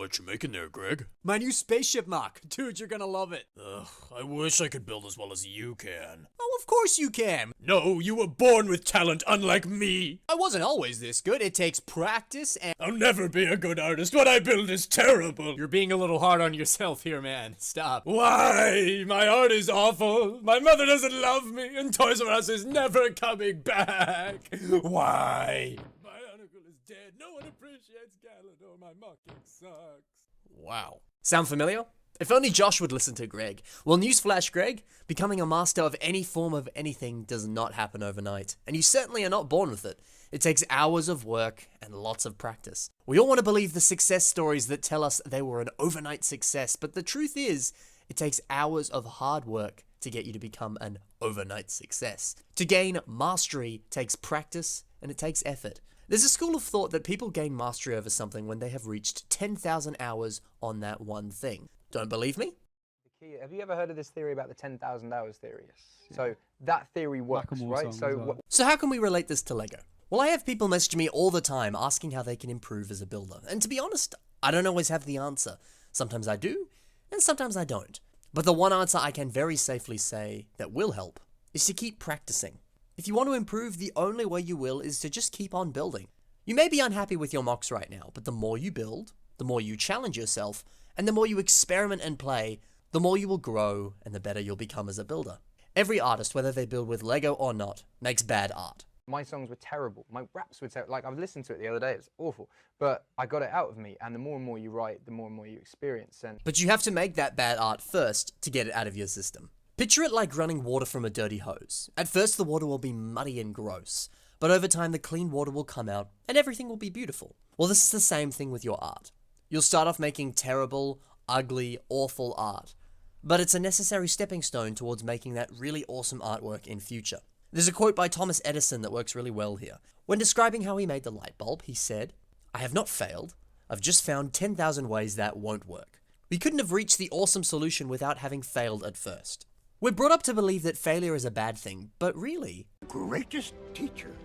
What you making there, Greg? My new spaceship mock. Dude, you're gonna love it. Ugh, I wish I could build as well as you can. Oh, of course you can. No, you were born with talent, unlike me. I wasn't always this good. It takes practice and... I'll never be a good artist. What I build is terrible. You're being a little hard on yourself here, man. Stop. Why? My art is awful. My mother doesn't love me, and Toys R Us is never coming back. Why? My article is dead. No one appreciates Galador. My mocking sucks. Wow. Sound familiar? If only Josh would listen to Greg. Well, newsflash, Greg, becoming a master of any form of anything does not happen overnight, and you certainly are not born with it. It takes hours of work and lots of practice. We all want to believe the success stories that tell us they were an overnight success, but the truth is, it takes hours of hard work to get you to become an overnight success. To gain mastery takes practice and it takes effort. There's a school of thought that people gain mastery over something when they have reached 10,000 hours on that one thing. Don't believe me? Have you ever heard of this theory about the 10,000 hours theory? Yes. So that theory works, right? So how can we relate this to Lego? Well, I have people message me all the time asking how they can improve as a builder. And to be honest, I don't always have the answer. Sometimes I do, and sometimes I don't. But the one answer I can very safely say that will help is to keep practicing. If you want to improve, the only way you will is to just keep on building. You may be unhappy with your mocks right now, but the more you build, the more you challenge yourself, and the more you experiment and play, the more you will grow and the better you'll become as a builder. Every artist, whether they build with Lego or not, makes bad art. My songs were terrible. My raps were terrible. Like, I've listened to it the other day. It's awful. But I got it out of me. And the more and more you write, the more and more you experience. And But you have to make that bad art first to get it out of your system. Picture it like running water from a dirty hose. At first, the water will be muddy and gross. But over time, the clean water will come out and everything will be beautiful. Well, this is the same thing with your art. You'll start off making terrible, ugly, awful art. But it's a necessary stepping stone towards making that really awesome artwork in future. There's a quote by Thomas Edison that works really well here. When describing how he made the light bulb, he said, "I have not failed. I've just found 10,000 ways that won't work." We couldn't have reached the awesome solution without having failed at first. We're brought up to believe that failure is a bad thing, but really, The greatest teacher,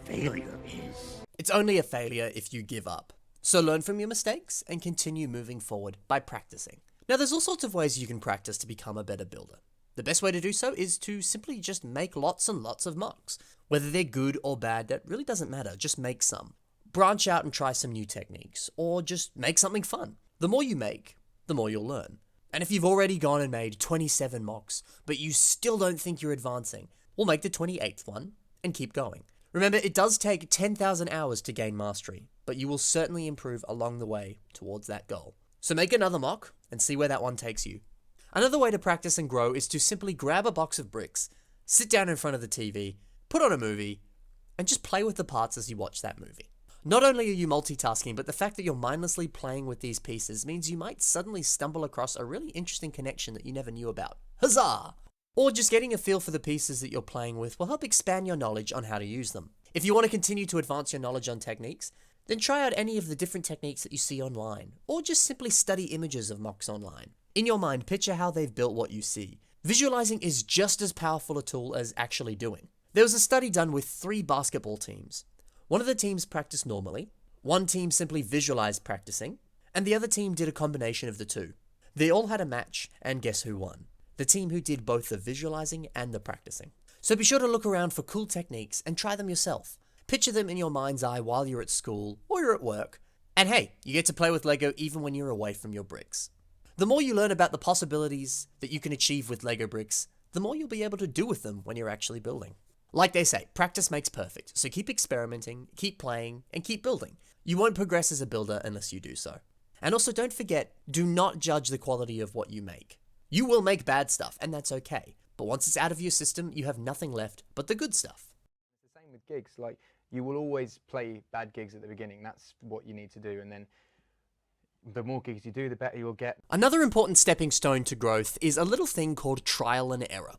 failure is. it's only a failure if you give up. So learn from your mistakes and continue moving forward by practicing. Now, there's all sorts of ways you can practice to become a better builder. The best way to do so is to simply just make lots and lots of mocks. Whether they're good or bad, that really doesn't matter, just make some. Branch out and try some new techniques, or just make something fun. The more you make, the more you'll learn. And if you've already gone and made 27 mocks, but you still don't think you're advancing, we'll make the 28th one and keep going. Remember, it does take 10,000 hours to gain mastery, but you will certainly improve along the way towards that goal. So make another mock and see where that one takes you. Another way to practice and grow is to simply grab a box of bricks, sit down in front of the TV, put on a movie, and just play with the parts as you watch that movie. Not only are you multitasking, but the fact that you're mindlessly playing with these pieces means you might suddenly stumble across a really interesting connection that you never knew about. Huzzah! Or just getting a feel for the pieces that you're playing with will help expand your knowledge on how to use them. If you want to continue to advance your knowledge on techniques, then try out any of the different techniques that you see online, or just simply study images of mocks online. In your mind, picture how they've built what you see. Visualizing is just as powerful a tool as actually doing. There was a study done with 3 basketball teams. One of the teams practiced normally, one team simply visualized practicing, and the other team did a combination of the two. They all had a match, and guess who won? The team who did both the visualizing and the practicing. So be sure to look around for cool techniques and try them yourself. Picture them in your mind's eye while you're at school or you're at work. And hey, you get to play with Lego even when you're away from your bricks. The more you learn about the possibilities that you can achieve with Lego bricks, the more you'll be able to do with them when you're actually building. Like they say, practice makes perfect, so keep experimenting, keep playing, and keep building. You won't progress as a builder unless you do so. And also don't forget, do not judge the quality of what you make. You will make bad stuff, and that's okay. But once it's out of your system, you have nothing left but the good stuff. it's the same with gigs. Like, you will always play bad gigs at the beginning. That's what you need to do. And then the more gigs you do, the better you'll get. Another important stepping stone to growth is a little thing called trial and error.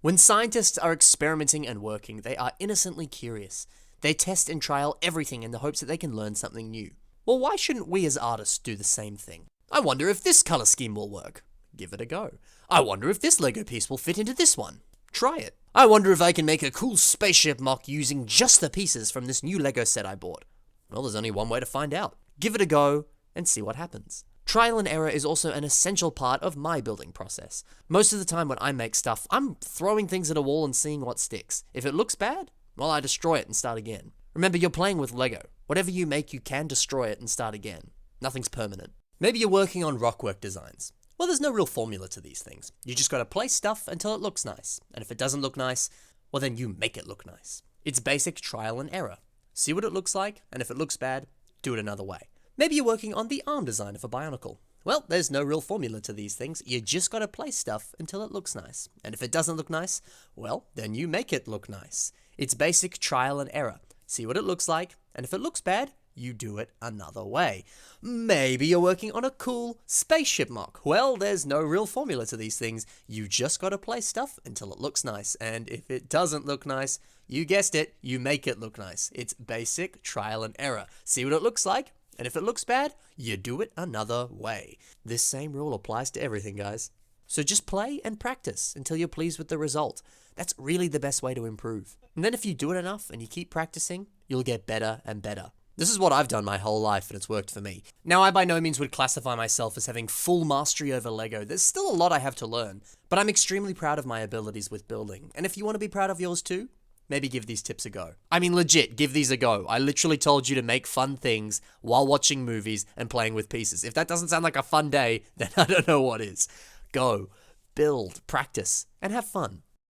When scientists are experimenting and working, they are innocently curious. They test and trial everything in the hopes that they can learn something new. Well, why shouldn't we as artists do the same thing? I wonder if this color scheme will work. Give it a go. I wonder if this Lego piece will fit into this one. Try it. I wonder if I can make a cool spaceship mock using just the pieces from this new Lego set I bought. Well, there's only one way to find out. Give it a go, and see what happens. Trial and error is also an essential part of my building process. Most of the time when I make stuff, I'm throwing things at a wall and seeing what sticks. If it looks bad, well, I destroy it and start again. Remember, you're playing with Lego. Whatever you make, you can destroy it and start again. Nothing's permanent. Maybe you're working on rockwork designs. Well, there's no real formula to these things. You just gotta place stuff until it looks nice. And if it doesn't look nice, well then you make it look nice. It's basic trial and error. See what it looks like, and if it looks bad, do it another way. Maybe you're working on the arm design of a Bionicle. Well, there's no real formula to these things. You just gotta place stuff until it looks nice. And if it doesn't look nice, well, then you make it look nice. It's basic trial and error. See what it looks like, and if it looks bad, you do it another way. Maybe you're working on a cool spaceship mock. Well, there's no real formula to these things. You just gotta place stuff until it looks nice. And if it doesn't look nice, you guessed it, you make it look nice. It's basic trial and error. See what it looks like, and if it looks bad, you do it another way. This same rule applies to everything, guys. So just play and practice until you're pleased with the result. That's really the best way to improve. And then if you do it enough and you keep practicing, you'll get better and better. This is what I've done my whole life and it's worked for me. Now, I by no means would classify myself as having full mastery over Lego. There's still a lot I have to learn, but I'm extremely proud of my abilities with building. And if you want to be proud of yours too, maybe give these tips a go. I mean, legit, give these a go. I literally told you to make fun things while watching movies and playing with pieces. If that doesn't sound like a fun day, then I don't know what is. Go, build, practice, and have fun.